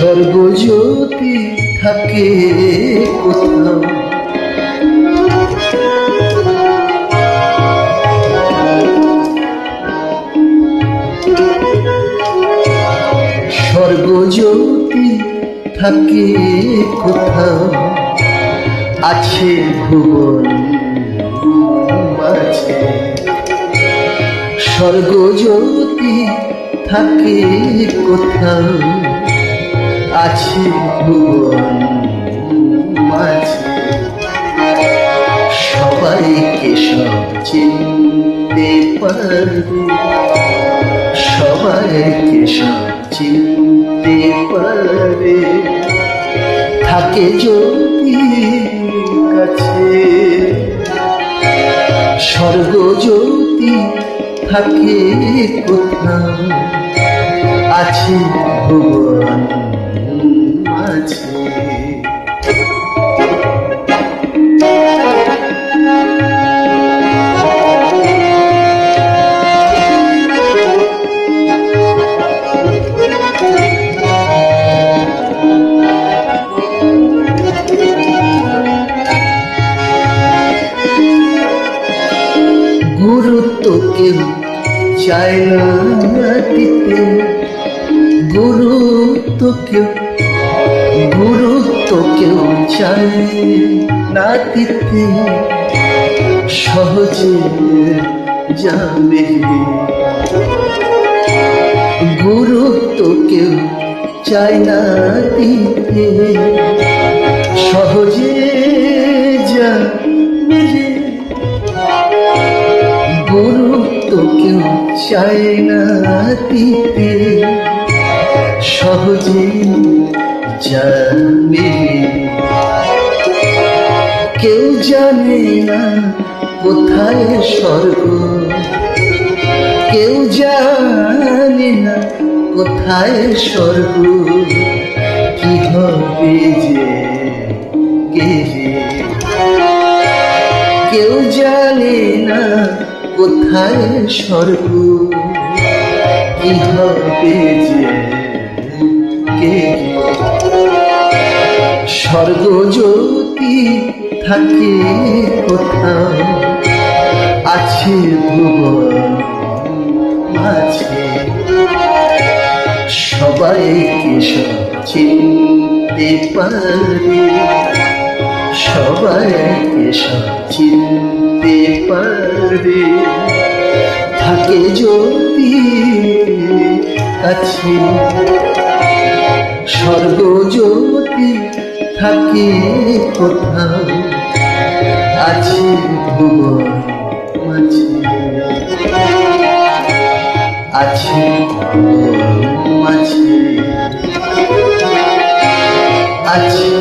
স্বর্গজ্যোতি থাকে কোথাও, স্বর্গজ্যোতি থাকে কোথাও, আছে ভুবন মাঝে। স্বর্গজ্যোতি থাকে কোথাও, আছে ভুবন মাঝে। সবাইকে সব চিনতে পারবে, সবাইকে সব চিনতে পারবে, থাকে জ্যোতির কাছে। স্বর্গজ্যোতি থাকে কোথাও, আছে ভুবন মাঝে। গুরুত্ব কেউ চায় না দিতে, গুরুত্ব কেউ চায় না দিতে, সহজে যাবে। গুরুত্ব কেউ চায় না দিতে, সহজে যাবে। গুরুত্ব কেউ চায় না দিতে, সহজে যাবে। কেউ জানে না কোথায় স্বর্গ, কেউ জানে না কোথায় স্বর্গ, কি হবে যে গেলে। কেউ জানে না কোথায় স্বর্গ, কি হবে যে গেলে। স্বর্গজ্যোতি থাকে কোথাও, আছে ভুবন মাঝে। সবাইকে সব চিনতে পারে, সবাইকে সব চিনতে পারে, থাকে জ্যোতির কাছে। স্বর্গজ্যোতি থাকে কোথাও, আছে ভুবন মাঝে, আছে ভুবন মাঝে, আছে।